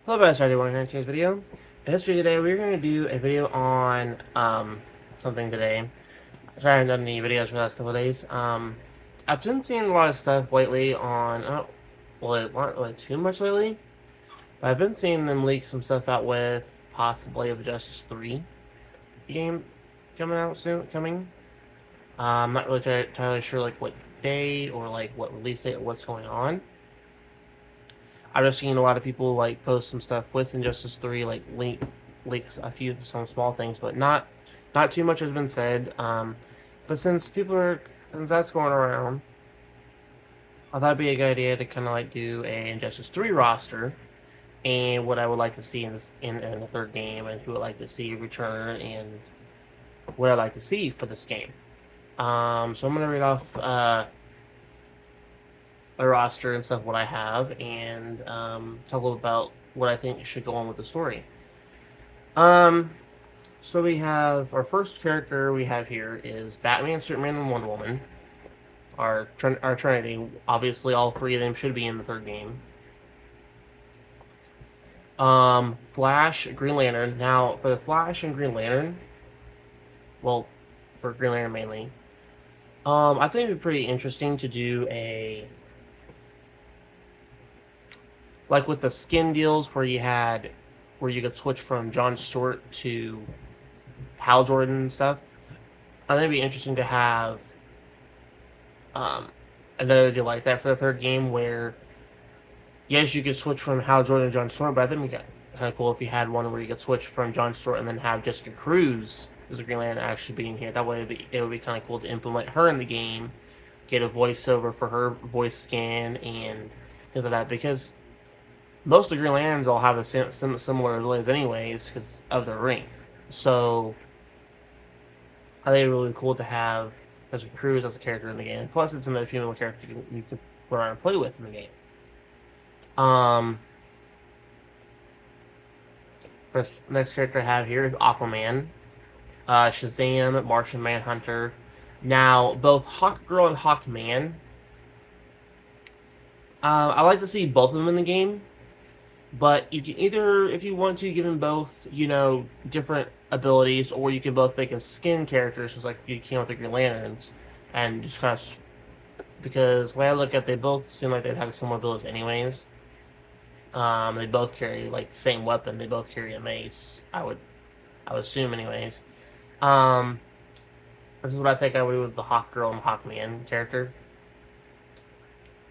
Hello guys, how are you doing here in today's video? In this video today, we're going to do a video on something today. I haven't done any videos for the last couple of days. I've been seeing a lot of stuff lately on, well, not really too much lately, but I've been seeing them leak some stuff out with possibly of Justice 3 game coming out soon, coming. I'm not really entirely sure like what day or like what release date or what's going on. I've just seen a lot of people like post some stuff with Injustice 3, like leaks a few some small things, but not too much has been said. But since that's going around, I thought it'd be a good idea to kind of like do a Injustice 3 roster and what I would like to see in this in the third game and who I'd like to see return and what I'd like to see for this game. So I'm gonna read off my roster and stuff, what I have, and talk a little about what I think should go on with the story. Um, so we have our first character we have here is Batman, Superman, and Wonder Woman. Our Trinity. Obviously, all three of them should be in the third game. Flash, Green Lantern. Now, for the Flash and Green Lantern, well, for Green Lantern mainly, I think it'd be pretty interesting to do a like with the skin deals where you could switch from John Stewart to Hal Jordan and stuff. I think it'd be interesting to have um, another deal like that for the third game where yes, you could switch from Hal Jordan to John Stewart, but I think it'd be kind of cool if you had one where you could switch from John Stewart and then have Jessica Cruz as a Green Lantern actually being here. That way, it would be kind of cool to implement her in the game, get a voiceover for her voice scan and things like that because most of the Green Lanterns all have a similar abilities anyways because of their ring. So I think it's really cool to have Jessica Cruz as a character in the game. Plus, it's another female character you can go around and play with in the game. Um, First, next character I have here is Aquaman, Shazam, Martian Manhunter. Now, both Hawkgirl and Hawkman, I like to see both of them in the game. But you can either, if you want to, give them both, different abilities, or you can both make them skin characters, just like you can with the Green Lanterns, and just kind of because when I look at, they both seem like they'd have similar abilities, anyways. They both carry like the same weapon. They both carry a mace. I would assume, anyways. Um, this is what I think I would do with the Hawk Girl and Hawkman character.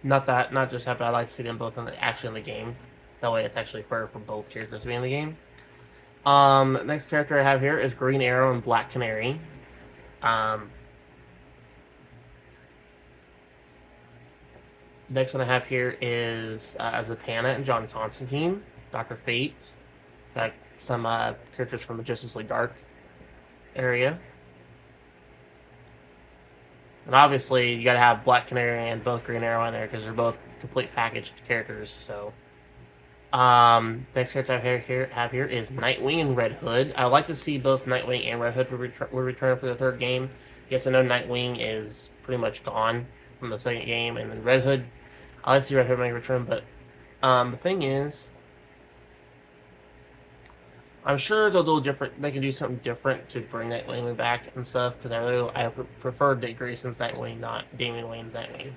Not just happen. I like to see them both actually in the game. That way, it's actually fair for both characters to be in the game. Next character I have here is Green Arrow and Black Canary. Um, Next one I have here is Zatanna and John Constantine, Doctor Fate. Got some characters from the Justice League Dark area. And obviously, you gotta have Black Canary and both Green Arrow in there because they're both complete packaged characters. So, next character I have here is Nightwing and Red Hood. I would like to see both Nightwing and Red Hood return for the third game. Yes, I know Nightwing is pretty much gone from the second game, and then Red Hood, I like to see Red Hood make a return. But the thing is, I'm sure they'll do different. They can do something different to bring Nightwing back and stuff. Because I prefer Dick Grayson's Nightwing, not Damian Wayne's Nightwing.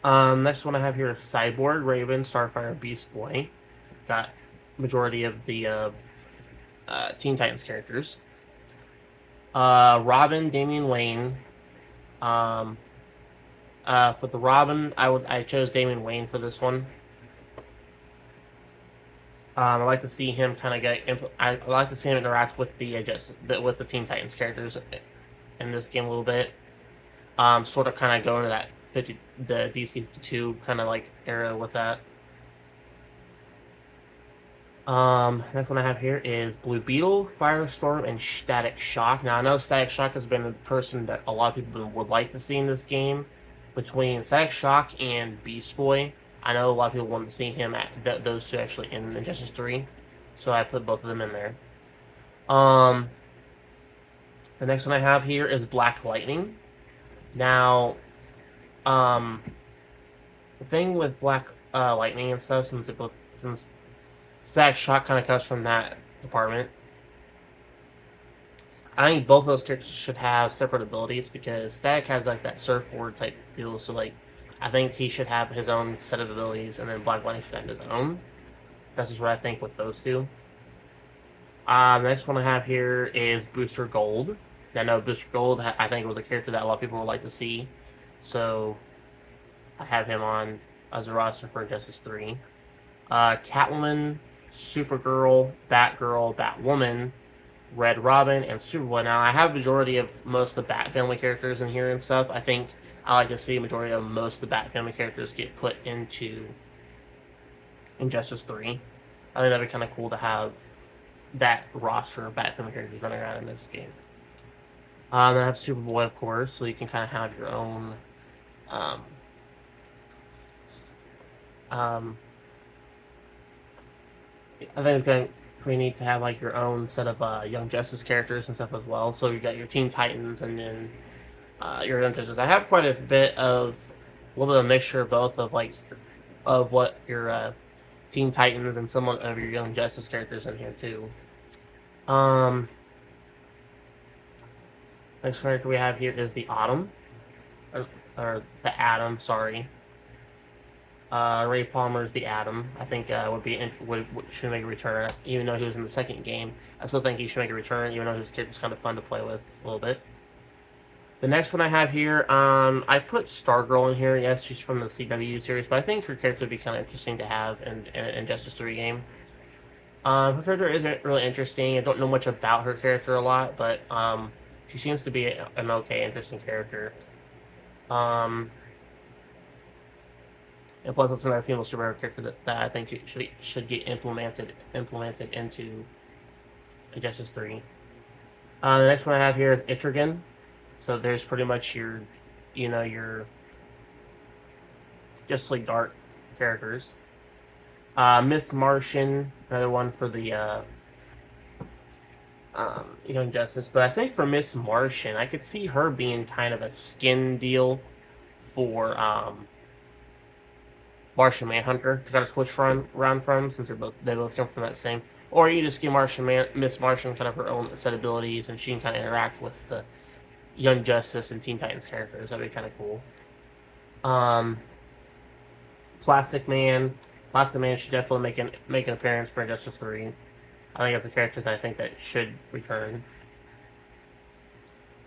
Next one I have here is Cyborg, Raven, Starfire, Beast Boy. Got majority of the Teen Titans characters. Robin, Damian Wayne. For the Robin, I chose Damian Wayne for this one. I like to see him kind of get. I like to see him interact with with the Teen Titans characters in this game a little bit. Sort of kind of go into that the DC 52 kind of like era with that. Next one I have here is Blue Beetle, Firestorm, and Static Shock. Now I know Static Shock has been a person that a lot of people would like to see in this game. Between Static Shock and Beast Boy, I know a lot of people want to see him at those two actually in Injustice 3, so I put both of them in there. The next one I have here is Black Lightning. Now, the thing with lightning and stuff, since Static Shock kind of comes from that department. I think both of those characters should have separate abilities because Static has like that surfboard type deal. So like, I think he should have his own set of abilities, and then Black Lightning should have his own. That's just what I think with those two. The next one I have here is Booster Gold. I know Booster Gold, I think, was a character that a lot of people would like to see. So I have him on as a roster for Injustice 3. Catwoman, Supergirl, Batgirl, Batwoman, Red Robin, and Superboy. Now, I have a majority of most of the Bat Family characters in here and stuff. I think I like to see a majority of most of the Bat Family characters get put into Injustice 3. I think that'd be kind of cool to have that roster of Bat Family characters running around in this game. Then I have Superboy, of course, so you can kind of have your own I think it's going to be pretty neat to have like your own set of Young Justice characters and stuff as well. So you got your Teen Titans and then your Young Justice. I have quite a bit of a little bit of a mixture of both of like of what your Teen Titans and some of your Young Justice characters in here too. Next character we have here is the Autumn, or the Atom. Sorry. Ray Palmer is the Atom. I think should make a return, even though he was in the second game. I still think he should make a return, even though his character's kind of fun to play with a little bit. The next one I have here, I put Stargirl in here. Yes, she's from the CW series, but I think her character would be kind of interesting to have in Justice 3 game. Her character isn't really interesting. I don't know much about her character a lot, but she seems to be an okay, interesting character. And plus, it's another female superhero character that I think should get implemented into Justice 3. The next one I have here is Etrigan. So there's pretty much your Justice League Dark characters. Miss Martian, another one for the Young Justice. But I think for Miss Martian, I could see her being kind of a skin deal for Martian Manhunter to kind of switch around from, since they both come from that same. Or you just give Miss Martian kind of her own set of abilities, and she can kind of interact with the Young Justice and Teen Titans characters. That'd be kind of cool. Plastic Man should definitely make an appearance for Injustice 3. I think that's a character that I think that should return.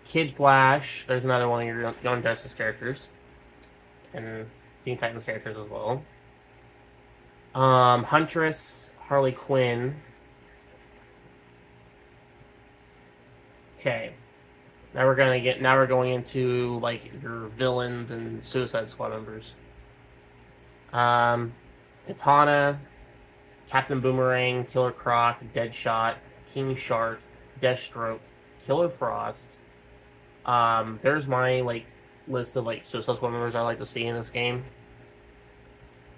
Kid Flash, there's another one of your Young Justice characters, and Teen Titans characters as well. Huntress, Harley Quinn. Okay. Now we're going into like your villains and Suicide Squad members. Katana, Captain Boomerang, Killer Croc, Deadshot, King Shark, Deathstroke, Killer Frost. There's my like list of like Suicide Squad members I like to see in this game.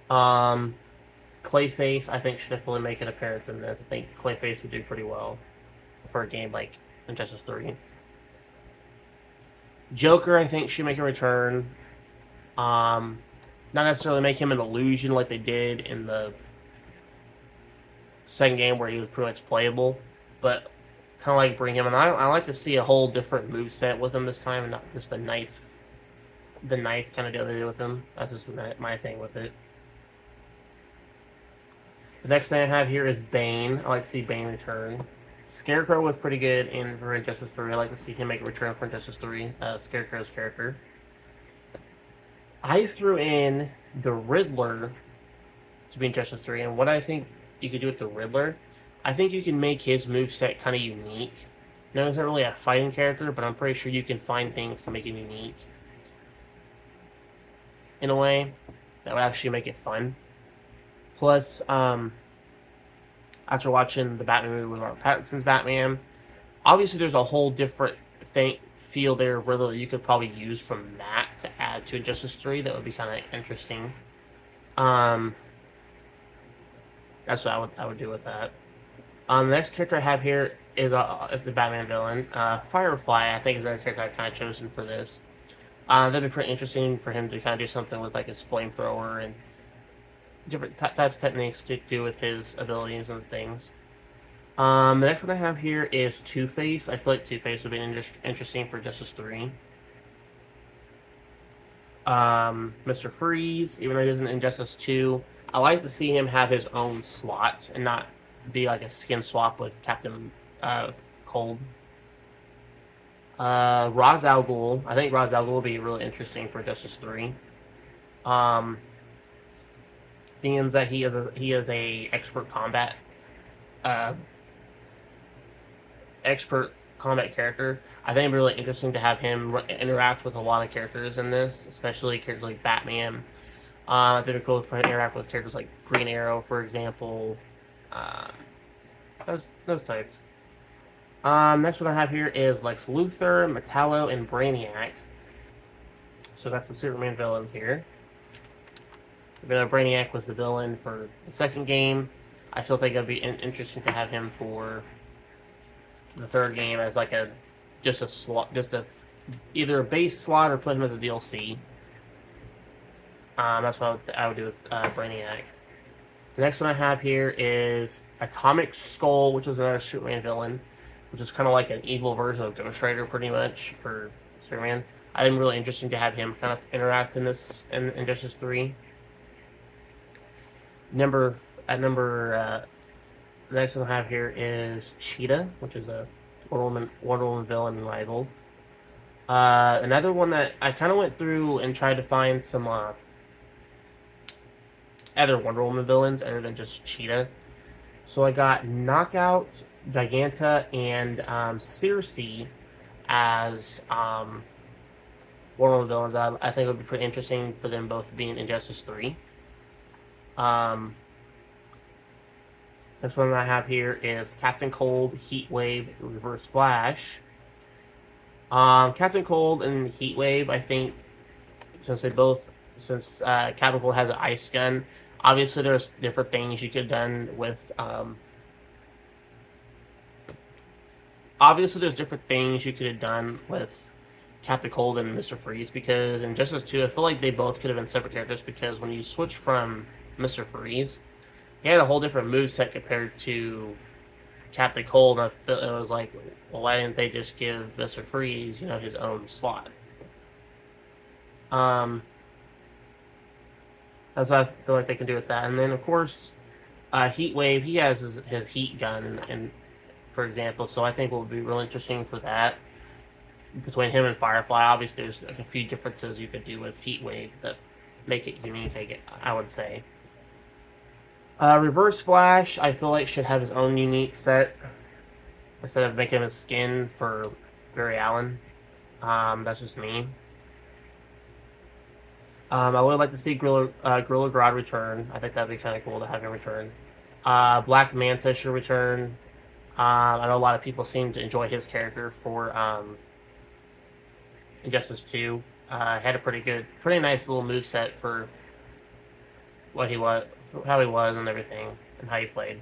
Clayface, I think, should definitely make an appearance in this. I think Clayface would do pretty well for a game like Injustice 3. Joker, I think, should make a return. Not necessarily make him an illusion like they did in the second game where he was pretty much playable, but kind of like bring him. And I like to see a whole different moveset with him this time, and not just the knife kind of deal they did with him. That's just my thing with it. The next thing I have here is Bane. I like to see Bane return. Scarecrow was pretty good for Injustice 3. I like to see him make a return for Injustice 3. Scarecrow's character. I threw in the Riddler to be in Injustice 3, and what I think you could do with the Riddler, I think you can make his moveset kind of unique. Now, he's not really a fighting character, but I'm pretty sure you can find things to make him unique in a way that would actually make it fun. Plus, after watching the Batman movie with Robert Pattinson's Batman, obviously there's a whole different feel there of Riddler that you could probably use from that to add to Injustice 3 that would be kind of interesting. That's what I would do with that. The next character I have here is it's a Batman villain. Firefly, I think, is another character I've kind of chosen for this. That'd be pretty interesting for him to kind of do something with like his flamethrower and different types of techniques to do with his abilities and things. The next one I have here is Two-Face. I feel like Two-Face would be interesting for Justice 3. Mr. Freeze, even though he isn't in Justice 2, I like to see him have his own slot and not be like a skin swap with Captain Cold. Ra's al Ghul. I think Ra's al Ghul will be really interesting for Justice 3. Being that he is a uh, expert combat character. I think it'd be really interesting to have him interact with a lot of characters in this, especially characters like Batman. I think it'd be cool for him to interact with characters like Green Arrow, for example. Um, those types. Next one I have here is Lex Luthor, Metallo, and Brainiac. So that's some Superman villains here. Even though Brainiac was the villain for the second game, I still think it'd be interesting to have him for the third game as like either a base slot or put him as a DLC. That's what I would do with Brainiac. The next one I have here is Atomic Skull, which is another Superman villain, which is kind of like an evil version of Ghost Rider, pretty much, for Superman. I think it's really interesting to have him kind of interact in this in Justice 3. The next one I have here is Cheetah, which is a Wonder Woman villain rival. Another one that I kind of went through and tried to find some other Wonder Woman villains other than just Cheetah. So I got Knockout, Giganta, and Circe as Wonder Woman villains. I think it would be pretty interesting for them both being in Justice 3. This one I have here is Captain Cold, Heatwave, Reverse Flash. Captain Cold and Heatwave, I think, since Captain Cold has an ice gun, obviously there's different things you could have done with, Captain Cold and Mr. Freeze, because in Justice 2, I feel like they both could have been separate characters, because when you switch from Mr. Freeze, he had a whole different moveset compared to Captain Cold, and it was like, well, why didn't they just give Mr. Freeze, his own slot? That's what I feel like they can do with that. And then, of course, Heatwave, he has his heat gun, and for example, so I think it will be really interesting for that. Between him and Firefly, obviously there's like a few differences you could do with Heatwave that make it unique, I would say. Reverse Flash, I feel like should have his own unique set instead of making his skin for Barry Allen. That's just me. I would like to see Gorilla Grodd return. I think that'd be kind of cool to have him return. Black Manta should return. I know a lot of people seem to enjoy his character for Injustice 2. Had a pretty nice little move set for what he was, how he was, and everything, and how he played.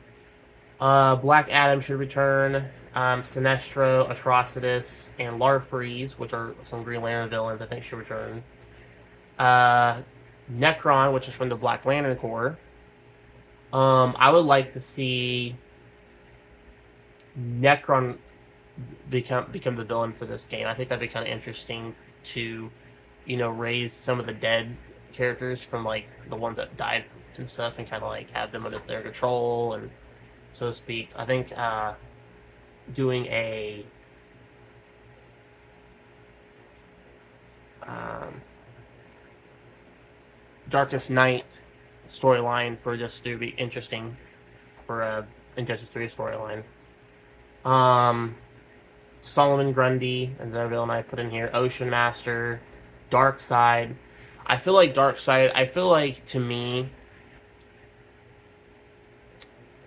Black Adam should return. Sinestro, Atrocitus, and Larfreeze, which are some Green Lantern villains, I think should return. Necron, which is from the Black Lantern Corps. I would like to see Necron become the villain for this game. I think that'd be kind of interesting to, raise some of the dead characters from like the ones that died and stuff, and kind of like have them under their control, and so to speak. I think doing a Darkest Night storyline for Justice 3 would be interesting for Injustice 3 storyline. Solomon Grundy, another villain I put in here. Ocean Master, Darkseid. I feel like to me,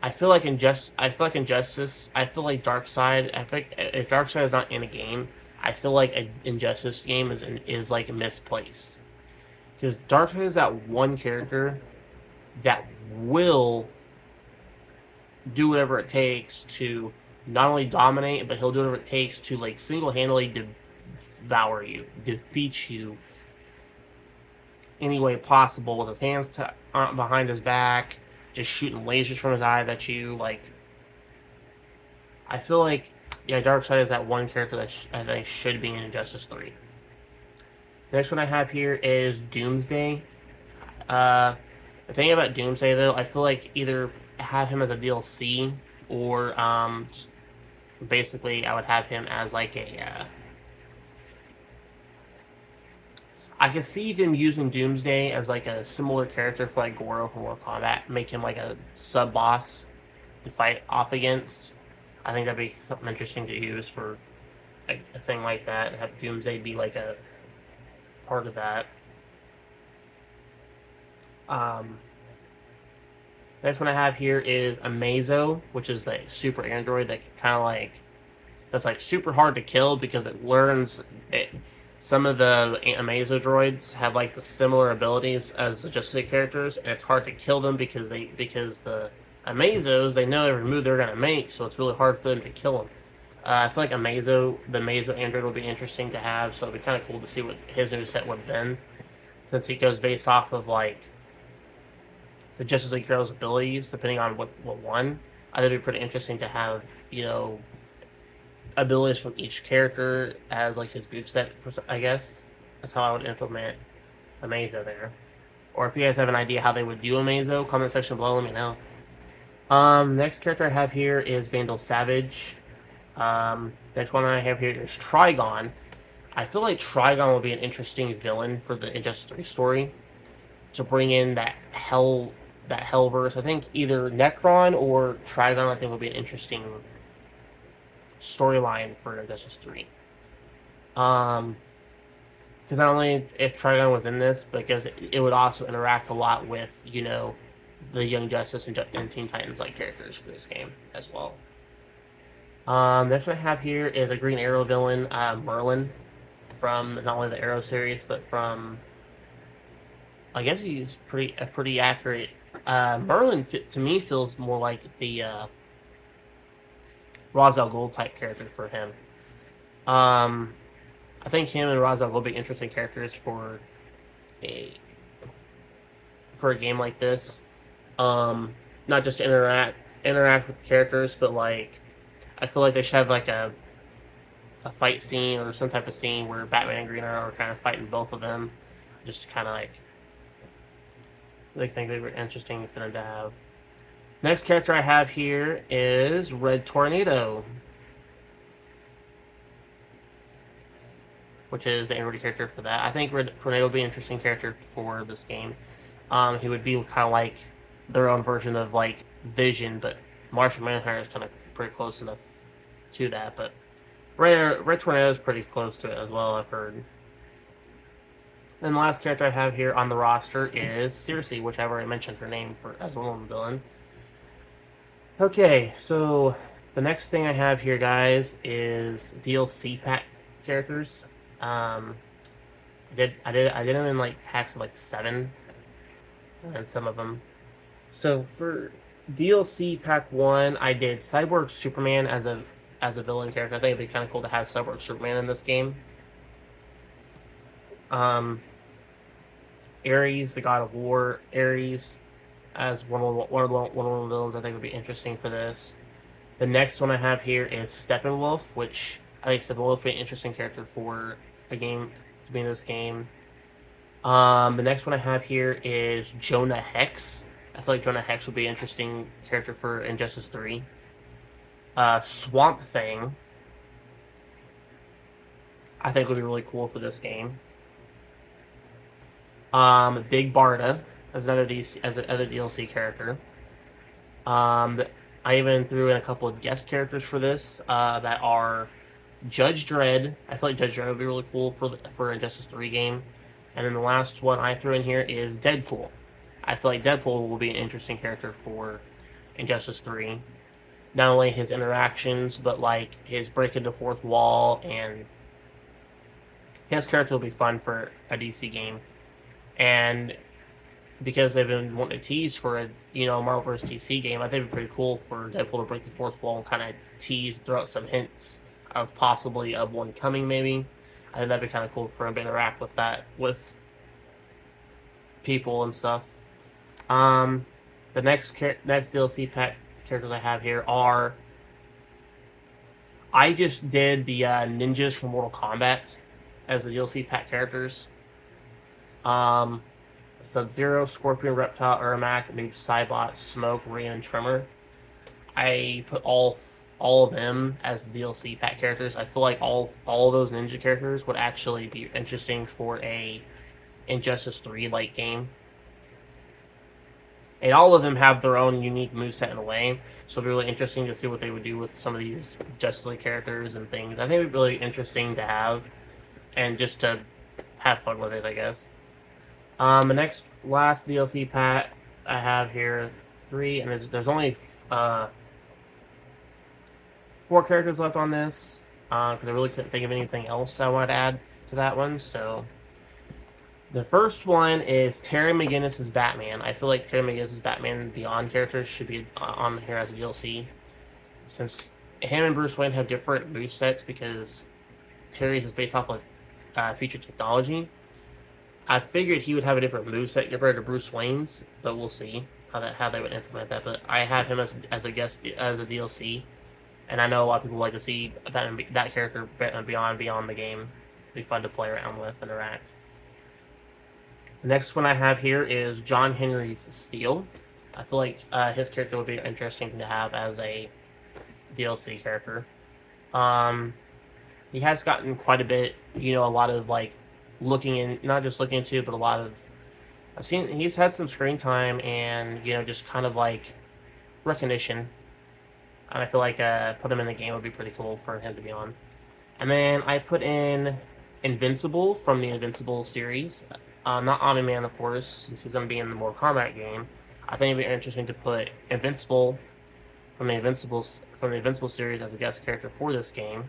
I feel like Injustice. I feel like Darkseid. I think if Darkseid is not in a game, I feel like an Injustice game is like misplaced. Because Darkseid is that one character that will do whatever it takes to not only dominate, but he'll do whatever it takes to like single-handedly devour you, defeat you, any way possible with his hands behind his back, just shooting lasers from his eyes at you. Like, I feel like, yeah, Darkseid is that one character that I think should be in Injustice 3. The next one I have here is Doomsday. The thing about Doomsday, though, I feel like either have him as a DLC or basically I would have him as like a. I could see them using Doomsday as like a similar character for like Goro from Mortal Kombat, make him like a sub boss to fight off against. I think that'd be something interesting to use for a thing like that, and have Doomsday be like a part of that. Um, Next one I have here is Amazo, which is the super android that kind of like that's like super hard to kill because it learns it. Some of the Amazo droids have like the similar abilities as the Justice League characters, and it's hard to kill them because the Amazos they know every move they're gonna make, so it's really hard for them to kill them. I feel like the Amazo android will be interesting to have, so it'd be kind of cool to see what his new set would have been, since he goes based off of like the Justice League heroes' abilities, depending on what one. I think it'd be pretty interesting to have, abilities from each character as like his move set. I guess that's how I would implement Amazo there. Or if you guys have an idea how they would do Amazo, comment section below. Let me know. Next character I have here is Vandal Savage. Next one I have here is Trigon. I feel like Trigon will be an interesting villain for the Injustice 3 story to bring in that Hellverse. I think either Necron or Trigon I think will be an interesting storyline for Injustice 3. Because not only if Trigon was in this, but because it would also interact a lot with, the Young Justice and Teen Titans like characters for this game as well. Next one I have here is a Green Arrow villain, Merlin, from not only the Arrow series, but from, I guess he's pretty accurate. Merlin, to me, feels more like the Ra's al Ghul type character for him. I think him and Ra's al Ghul will be interesting characters for a game like this. Not just to interact with the characters, but like I feel like they should have like a fight scene or some type of scene where Batman and Green Arrow are kind of fighting both of them, just to kind of like they think they were interesting for them to have. Next character I have here is Red Tornado, which is the android character for that. I think Red Tornado will be an interesting character for this game. He would be kind of like their own version of like Vision, but Martian Manhunter is kind of pretty close enough to that. But Red Tornado is pretty close to it as well, I've heard. And the last character I have here on the roster is Circe, which I've already mentioned her name as a woman villain. Okay, so the next thing I have here, guys, is DLC pack characters. I did them in like packs of like 7, and some of them. So for DLC pack 1, I did Cyborg Superman as a villain character. I think it'd be kind of cool to have Cyborg Superman in this game. Ares, the God of War, Ares as one of the villains I think would be interesting for this. The next one I have here is Steppenwolf, which I think Steppenwolf would be an interesting character for a game to be in this game. The next one I have here is Jonah Hex. I feel like Jonah Hex would be an interesting character for Injustice 3. Swamp Thing, I think would be really cool for this game. Big Barda as another DLC character. I even threw in a couple of guest characters for this that are Judge Dredd. I feel like Judge Dredd would be really cool for Injustice 3 game. And then the last one I threw in here is Deadpool. I feel like Deadpool will be an interesting character for Injustice 3. Not only his interactions, but like his breaking the fourth wall, and his character will be fun for a DC game. And because they've been wanting to tease for a Marvel vs. DC game, I think it'd be pretty cool for Deadpool to break the fourth wall and kind of throw out some hints of possibly of one coming. Maybe I think that'd be kind of cool for him to interact with that with people and stuff. The next DLC pack characters I have here are. I just did the ninjas from Mortal Kombat as the DLC pack characters. Sub-Zero, Scorpion, Reptile, Ermac, Noob, Saibot, Smoke, Rain, and Tremor. I put all of them as the DLC pack characters. I feel like all of those ninja characters would actually be interesting for a Injustice 3 like game. And all of them have their own unique moveset in a way, so it'll be really interesting to see what they would do with some of these Justice League characters and things. I think it'd be really interesting to have, and just to have fun with it, I guess. The last DLC pack I have here is 3, and there's only 4 characters left on this, because I really couldn't think of anything else I wanted to add to that one, so... The first one is Terry McGinnis' Batman. I feel like Terry McGinnis' Batman Beyond characters should be on here as a DLC, since him and Bruce Wayne have different movesets, because Terry's is based off of future technology. I figured he would have a different moveset compared to Bruce Wayne's, but we'll see how they would implement that. But I have him as a guest, as a DLC, and I know a lot of people like to see that character beyond the game. It'd be fun to play around with, interact. The next one I have here is John Henry's Steel. I feel like his character would be interesting to have as a DLC character. He has gotten quite a bit, a lot of like not just looking into, but a lot of he's had some screen time and just kind of like recognition. And I feel like put him in the game would be pretty cool for him to be on. And then I put in Invincible from the Invincible series. Not Omni-Man, of course, since he's going to be in the Mortal Kombat game. I think it'd be interesting to put Invincible from the Invincible series as a guest character for this game.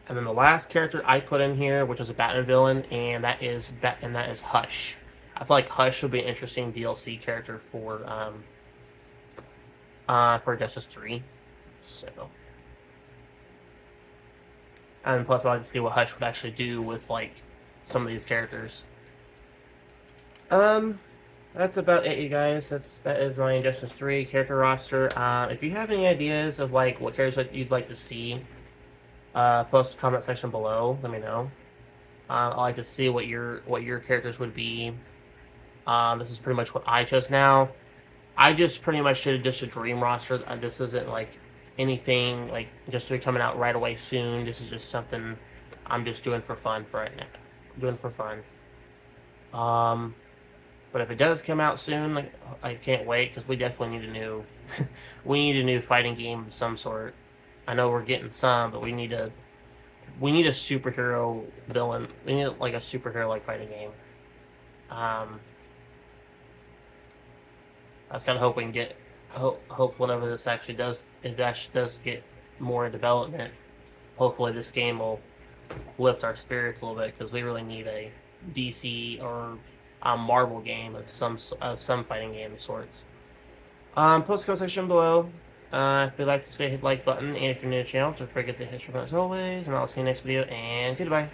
And then the last character I put in here, which is a Batman villain, and that is Hush. I feel like Hush would be an interesting DLC character for Justice 3. So, and plus, I like to see what Hush would actually do with like some of these characters. That's about it, you guys. That is my Injustice 3 character roster. If you have any ideas of like what characters you'd like to see, post in the comment section below. Let me know. I like to see what your characters would be. This is pretty much what I chose. Now, I just pretty much did just a dream roster. This isn't like anything like just coming out right away soon. This is just something I'm just doing for fun for right now. But if it does come out soon, like, I can't wait, because we definitely need a new fighting game of some sort. I know we're getting some, but we need a superhero villain. We need like a superhero like fighting game. I was kind of hoping hope whenever this actually does get more in development, hopefully this game will lift our spirits a little bit, because we really need a DC or a Marvel game of some fighting game of sorts. Post comment section below. If you like this video, hit the like button, and if you're new to the channel, don't forget to hit subscribe as always, and I'll see you next video, and goodbye.